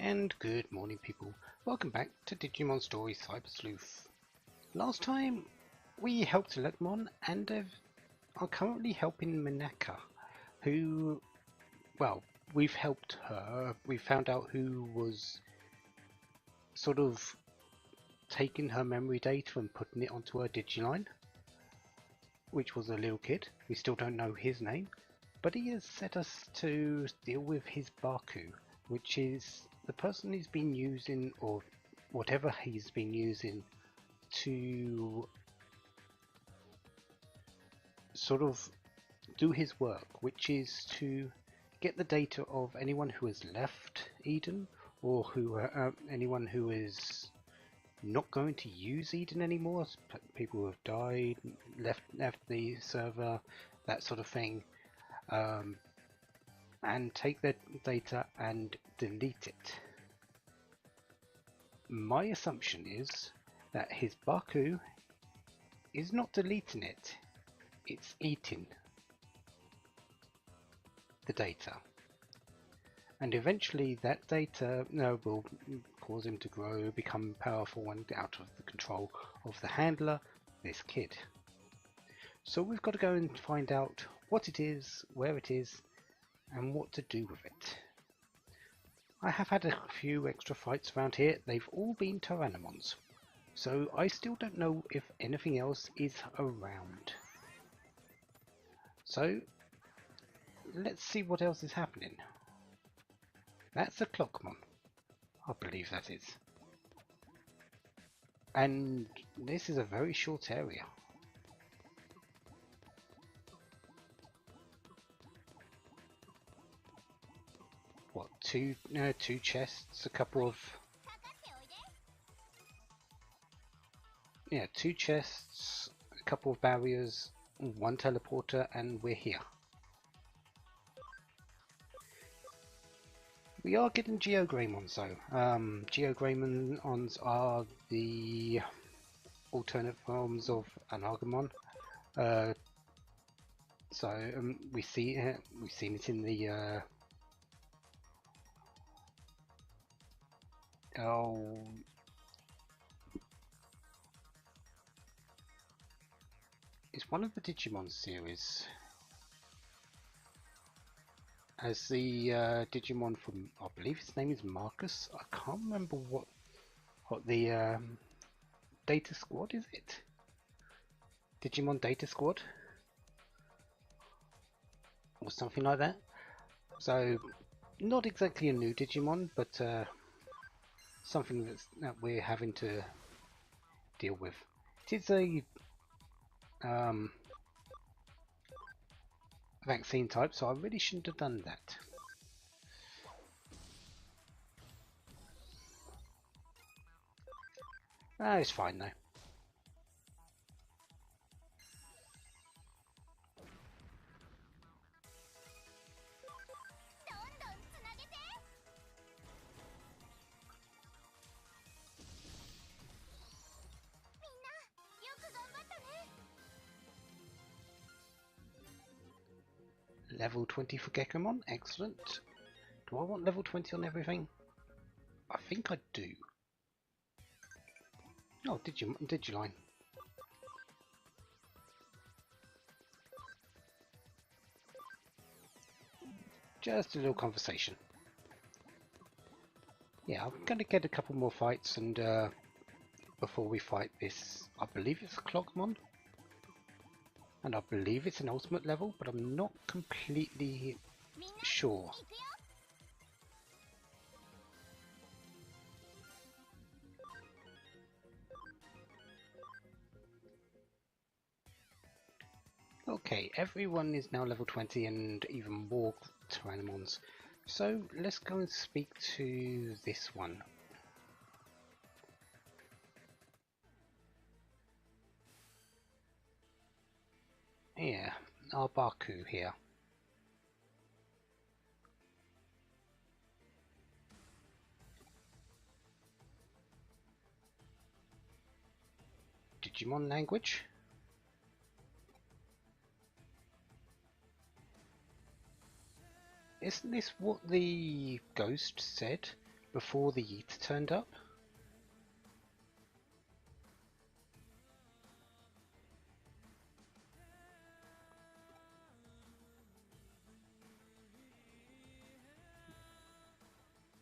And good morning, people. Welcome back to Digimon Story Cyber Sleuth. Last time we helped Legmon and are currently helping Minaka, who, well, we've helped her. We found out who was sort of taking her memory data and putting it onto her Digiline, which was a little kid. We still don't know his name, but he has set us to deal with his Baku, which is the person he's been using, or whatever he's been using, to sort of do his work, which is to get the data of anyone who has left Eden, or who anyone who is not going to use Eden anymore, people who have died, left the server, that sort of thing, and take their data and delete it. My assumption is that his Baku is not deleting it, it's eating the data. And eventually that data will cause him to grow, become powerful and out of the control of the handler, this kid. So we've got to go and find out what it is, where it is, and what to do with it. I have had a few extra fights around here. They've all been Tyrannomons, so I still don't know if anything else is around. So let's see what else is happening. That's a Clockmon, I believe that is. And this is a very short area. What, two chests, a couple of... Yeah, 2 chests, a couple of barriers, 1 teleporter, and we're here. We are getting Geogreymons though. Geogreymons are the alternate forms of Anagamon. We've seen it in the it's one of the Digimon series. As the Digimon from, I believe his name is Marcus. I can't remember what the Data Squad is it? Digimon Data Squad? Or something like that. So, not exactly a new Digimon, but something that we're having to deal with. It is a vaccine type, so I really shouldn't have done that. It's fine though. Level 20 for Gekomon, excellent. Do I want level 20 on everything? I think I do. Oh, Digiline. Just a little conversation. Yeah, I'm going to get a couple more fights and before we fight this, I believe it's a Clockmon. And I believe it's an ultimate level, but I'm not completely sure. Okay, everyone is now level 20 and even more Tyrannomons. So let's go and speak to this one. Yeah, our Baku here. Digimon language. Isn't this what the ghost said before the Yeet turned up.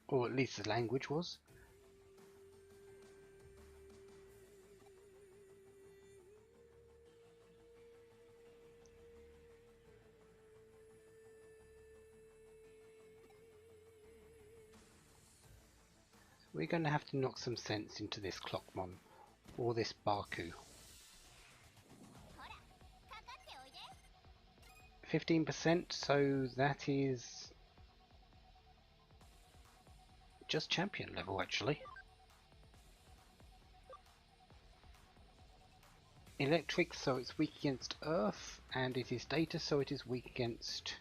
Or at least the language was. We're going to have to knock some sense into this Clockmon, or this Baku. 15%, so that is just champion level actually. Electric, so it's weak against Earth, and it is Data, so it is weak against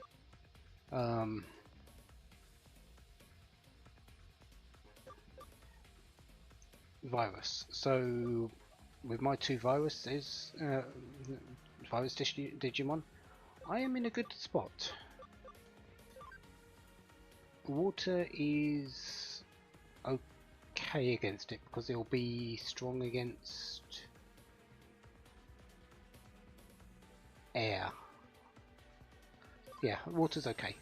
Virus. So with my two viruses, Virus Digimon, I am in a good spot. Water is okay against it because it'll be strong against air. Yeah, water's okay.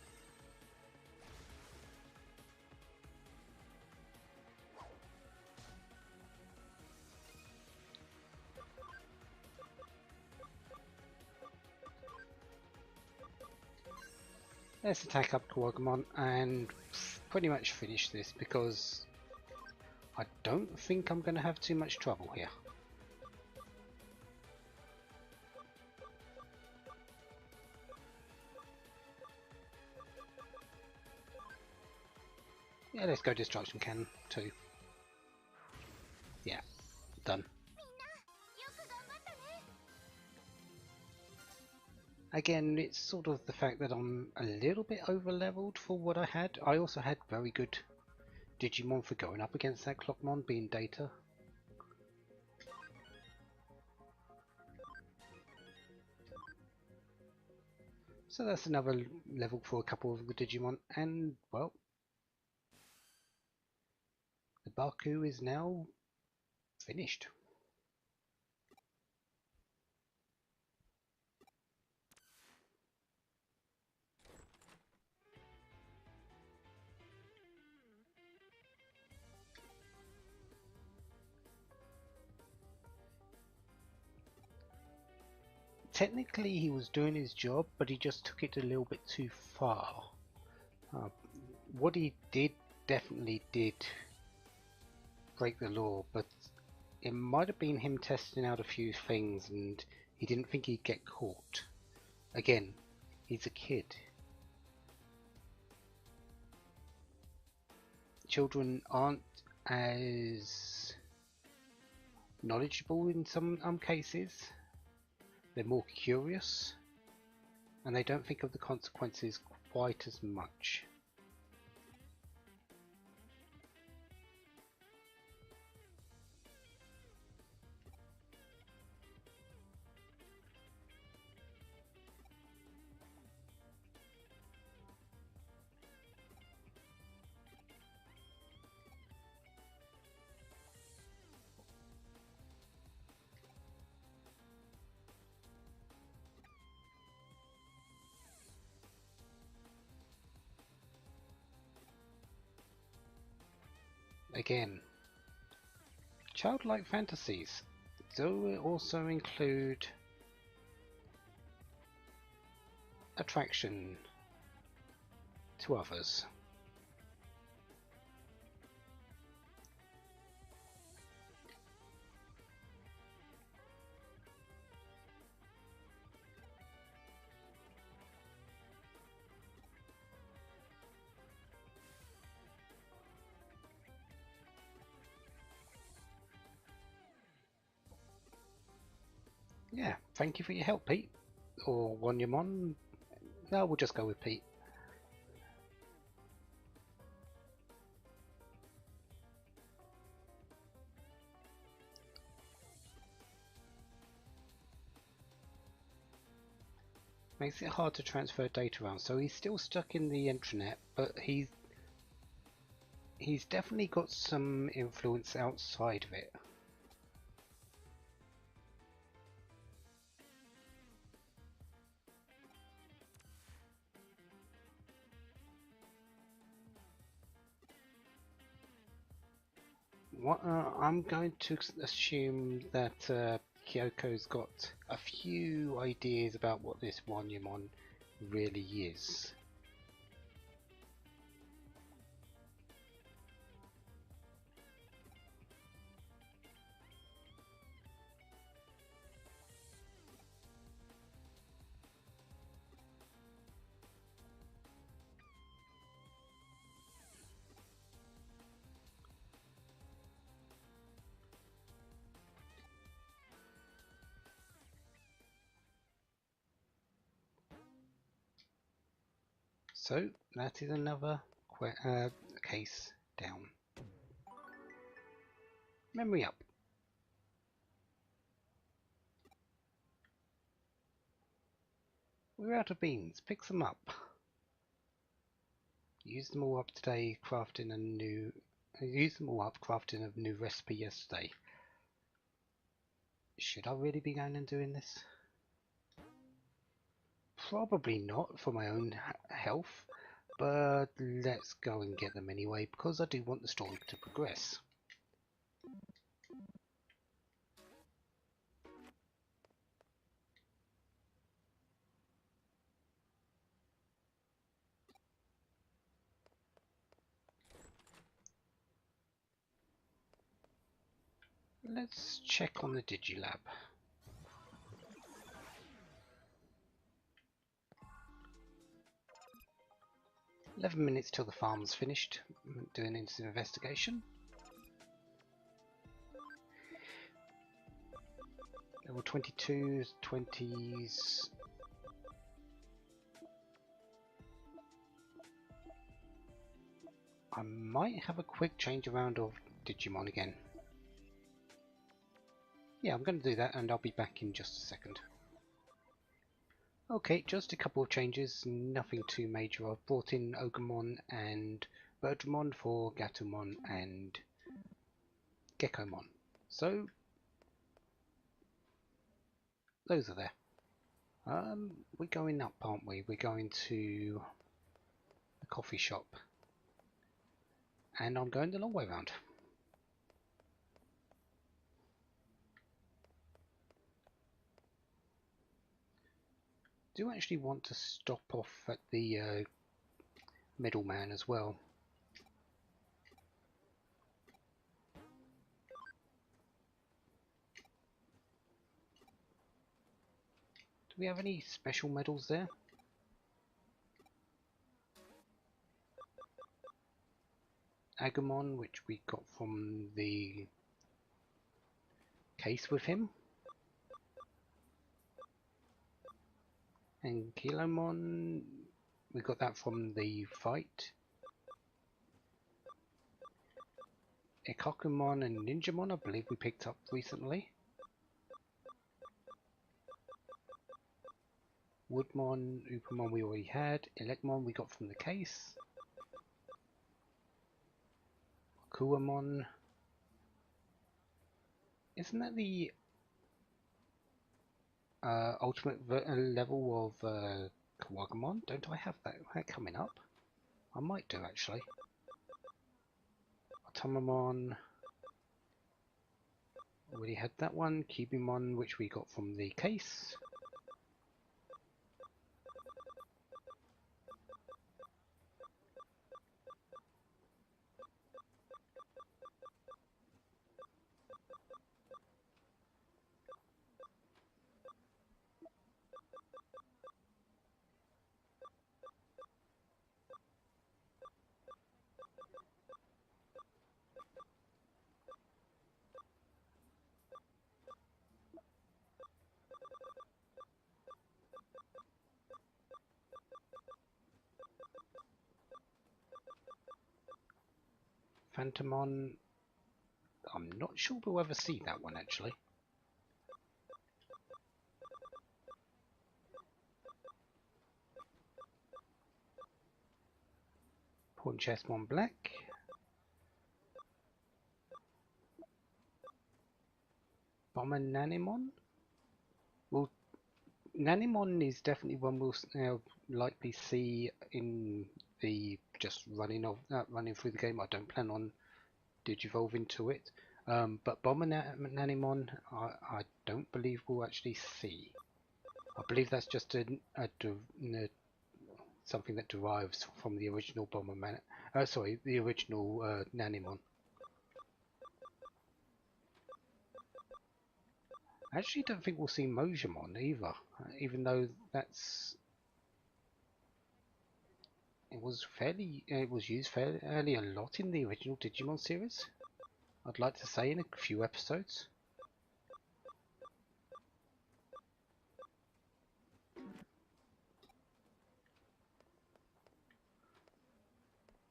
Let's attack up Kawagumon and pretty much finish this because I don't think I'm going to have too much trouble here. Yeah, let's go Destruction Cannon too. Yeah, done. Again, it's sort of the fact that I'm a little bit over leveled for what I had. I also had very good Digimon for going up against that Clockmon, being Data. So that's another level for a couple of the Digimon, and well, the Baku is now finished. Technically he was doing his job, but he just took it a little bit too far. What he did definitely did break the law, but it might have been him testing out a few things and he didn't think he'd get caught. Again, he's a kid. Children aren't as knowledgeable in some cases. They're more curious and they don't think of the consequences quite as much. Again, childlike fantasies do also include attraction to others. Yeah, thank you for your help, Pete. Or Wanyamon. No, we'll just go with Pete. Makes it hard to transfer data around, so he's still stuck in the intranet, but he he's definitely got some influence outside of it. What, I'm going to assume that Kyoko's got a few ideas about what this Wanyamon really is. So that is another case down. Memory up. We're out of beans. Pick some up. Use them all up today, crafting a new. Use them all up, crafting a new recipe yesterday. Should I really be going and doing this? Probably not for my own health, but let's go and get them anyway because I do want the story to progress. Let's check on the Digilab. "11 minutes till the farm's finished doing its investigation." Level 22s, 20s. I might have a quick change around of Digimon again. Yeah, I'm going to do that and I'll be back in just a second. Okay, just a couple of changes, nothing too major. I've brought in Ogremon and Birdramon for Gatomon and Geckomon. So, those are there. We're going up, aren't we? We're going to the coffee shop. And I'm going the long way round. Do actually want to stop off at the middleman as well. Do we have any special medals there? Agumon, which we got from the case with him. And Kilomon, we got that from the fight. Ikakumon and Ninjamon, I believe we picked up recently. Woodmon, Upamon we already had. Elecmon we got from the case. Kuamon. Isn't that the ultimate level of Kawagamon? Don't I have that coming up? I might do actually. Automamon. Already had that one. Cubimon, which we got from the case. Phantomon. I'm not sure we'll ever see that one actually. Pawn Chessmon Black. Bomber Nanimon? Well, Nanimon is definitely one we'll likely see in the just running through the game. I don't plan on digivolve into it. But Bomber Nanimon, I don't believe we'll actually see. I believe that's just something that derives from the original the original Nanimon. I actually don't think we'll see Mojamon either, even though it was used fairly a lot in the original Digimon series. I'd like to say in a few episodes.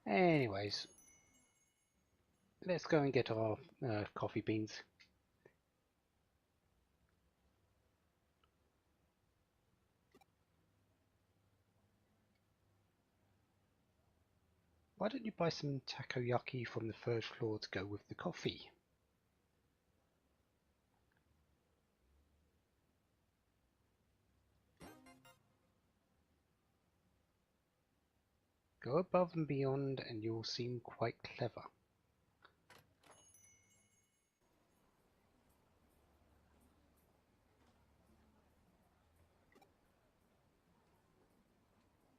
Anyways, let's go and get our coffee beans. Why don't you buy some takoyaki from the third floor to go with the coffee? Go above and beyond and you'll seem quite clever.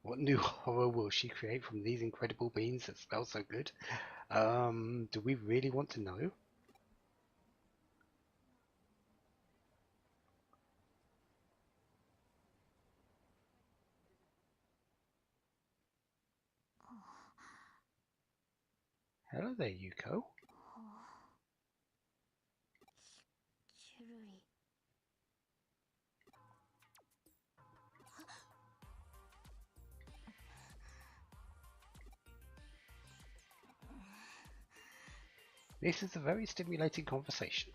What new horror will she create from these incredible beans that smell so good? Do we really want to know? Hello there, Yuko. This is a very stimulating conversation.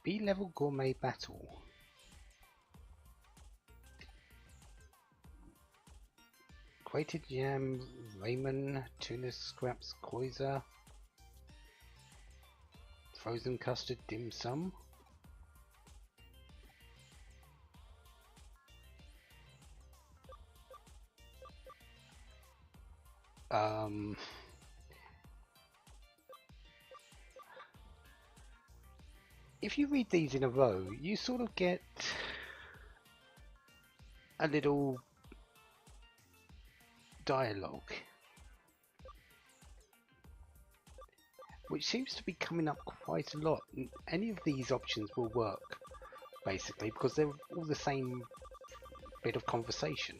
B-level gourmet battle. Grated yam, ramen, tuna scraps, koiza, frozen custard, dim sum. If you read these in a row, you sort of get a little dialogue, which seems to be coming up quite a lot. Any of these options will work, basically, because they're all the same bit of conversation.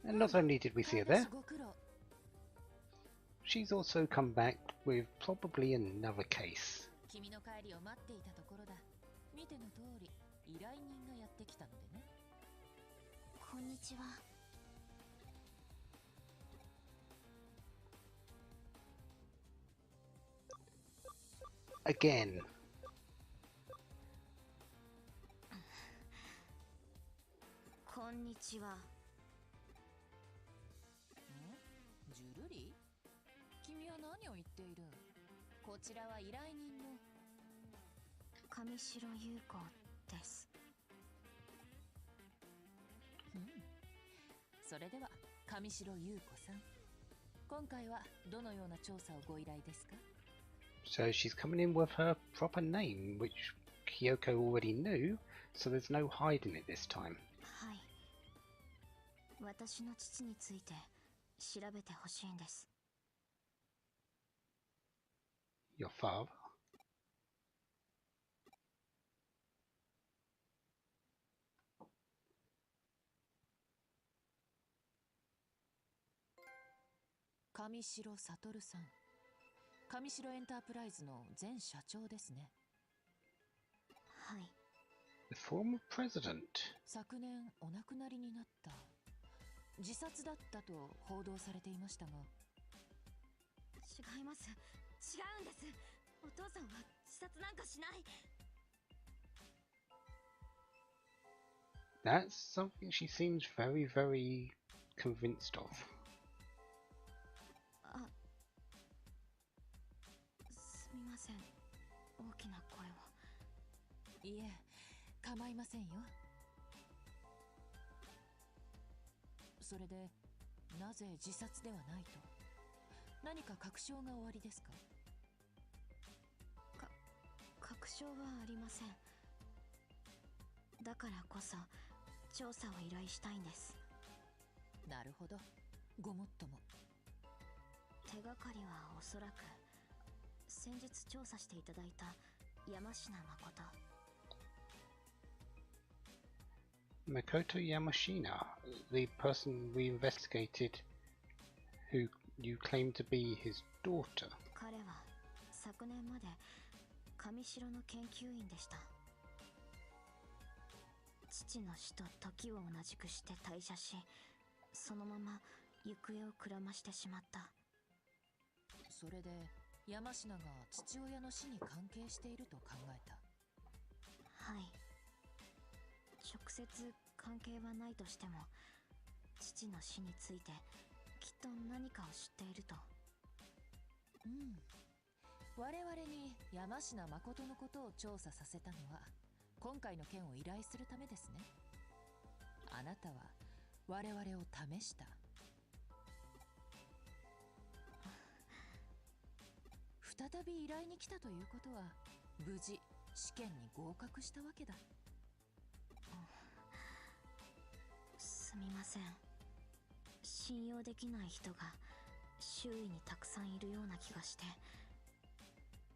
And not only did we see her there, she's also come back with probably another case. Again. Konnichiwa. ジュルリ？君は何を言っている？こちらは依頼人の上白優子です。それでは上白優子さん、今回はどのような調査をご依頼ですか？ So she's coming in with her proper name, which Kyoko already knew, so there's no hiding it this time. はい。私の父について調べてほしいんです。Your father? 上白悟さん、上白エンタープライズの前社長ですね。はい。The former president. 昨年お亡くなりになった。自殺だったと報道されていましたが。違います。違うんです。お父さんは自殺なんかしない。 That's something she seems very, very convinced of. あ、すみません。大きな声を。いえ、構いませんよ。それで、なぜ自殺ではないと？何か確証がおありですか？確証はありません。だからこそ調査を依頼したいんです。なるほど、ごもっとも。手がかりはおそらく先日調査していただいた山科誠。Makoto Yamashina, the person we investigated who you claim to be his daughter. 彼は昨年まで上城の研究員でした。父の死と時を同じくして退社し、そのまま行方をくらましてしまった。それで山科が父親の死に関係していると考えた。はい。直接関係はないとしても、父の死についてきっと何かを知っていると。うん。我々に山科誠のことを調査させたのは、今回の件を依頼するためですね。あなたは我々を試した。再び依頼に来たということは、無事試験に合格したわけだ。すみません。信用できない人が周囲にたくさんいるような気がして、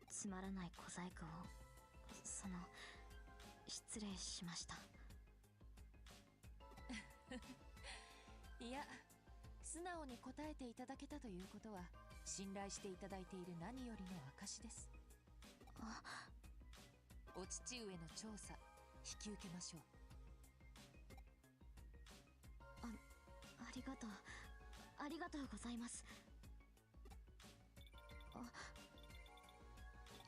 つまらない小細工を失礼しました。いや、素直に答えていただけたということは、信頼していただいている何よりの証です。お父上の調査、引き受けましょう。ありがとう。ありがとうございます。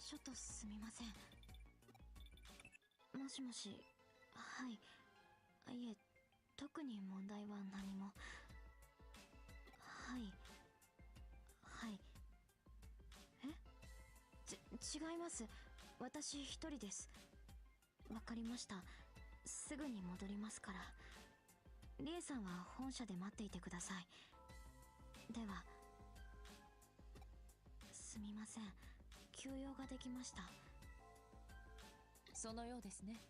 ちょっとすみません。もしもし。はい。いえ、特に問題は何も。はい。はい。違います。私一人です。わかりました。すぐに戻りますから。リエさんは本社で待っていてください。では。すみません。休養ができました。そのようですね。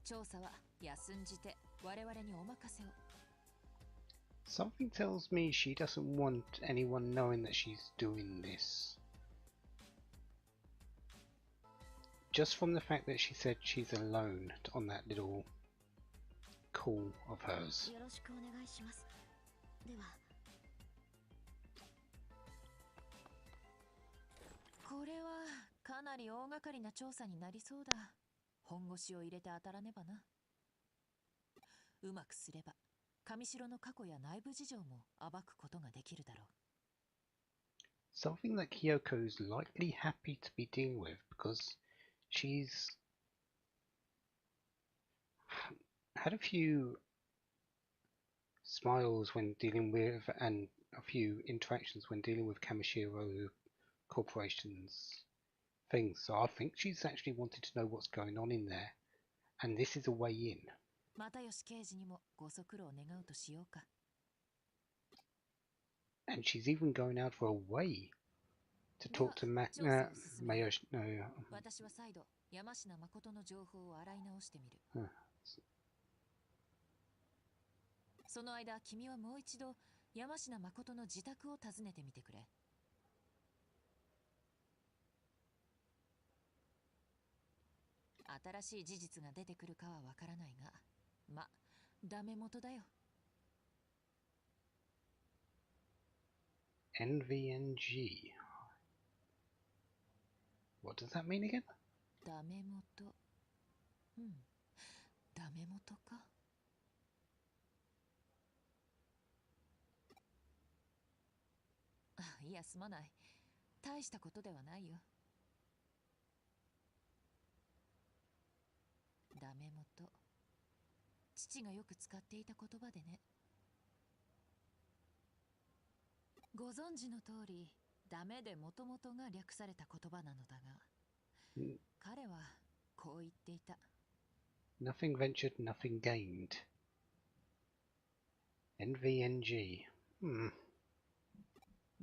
調査は休んじて我々にお任せを。Something tells me she doesn't want anyone knowing that she's doing this. Just from the fact that she said she's alone on that little call of hers. よろしくお願いします。では。これはかなり大掛かりな調査になりそうだ。本腰を入れて当たらねばな。うまくすれば上城の過去や内部事情も暴くことができるだろう。Something that Kyoko's likely happy to be dealing with because she's had a few smiles when dealing with and a few interactions when dealing with Kamishiro Corporation's things. So I think she's actually wanted to know what's going on in there, and this is a way in. 又吉刑事にもご足労願うとしようか。And she's even going out for a way to talk to Mayoshi. No, 私は再度山科誠の情報を洗い直してみる。その間、君はもう一度山科誠の自宅を訪ねてみてくれ。新しい事実が出てくるかはわからないが、ま、ダメ元だよ。NVNG. What does that mean again? ダメ元。うん。ダメ元か。あ、いやすまない。大したことではないよ。ダメ元。父がよく使っていた言葉でね。ご存知の通り、ダメでもともとが略された言葉なのだが、彼はこう言っていた。Nothing ventured, nothing gained. NVNG.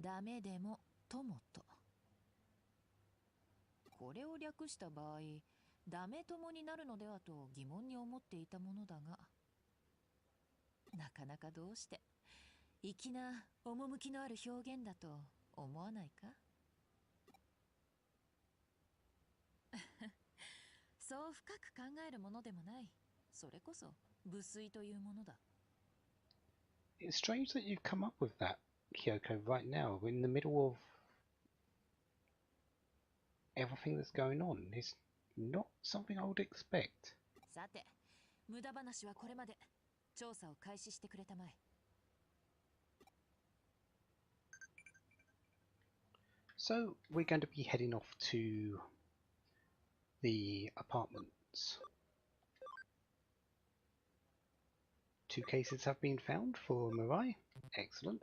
ダメでもともと。これを略した場合、ダメ友になるのではと疑問に思っていたものだが、なかなかどうして粋な趣のある表現だと思わないか？そう深く考えるものでもない。それこそ無粋というものだ。It's strange that you've come up with that, Kyoko, right now. We're in the middle of everything that's going on. It's not something I would expect. さて、無駄話はこれまで。調査を開始してくれたまえ。So we're going to be heading off to the apartments. 2 cases have been found for Mirai. Excellent.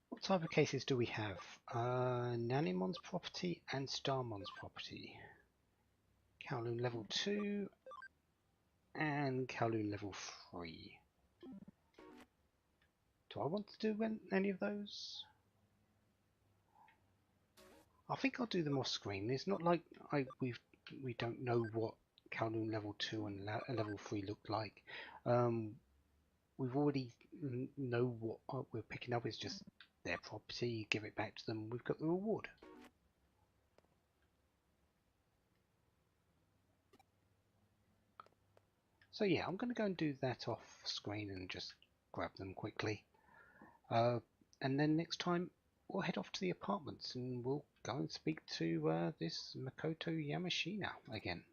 What type of cases do we have? Nanimon's property and Starmon's property. Kowloon level 2 and Kowloon level 3. Do I want to do any of those? I think I'll do them off screen. It's not like we don't know what Kowloon level 2 and level 3 look like. We've already know what we're picking up. It's just their property. Give it back to them. We've got the reward. So yeah, I'm going to go and do that off screen and just grab them quickly. And then next time we'll head off to the apartments and we'll go and speak to this Makoto Yamashina again.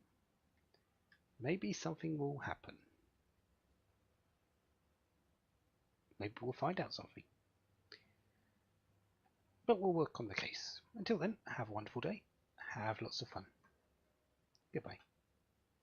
Maybe something will happen. Maybe we'll find out something. But we'll work on the case. Until then, have a wonderful day. Have lots of fun. Goodbye.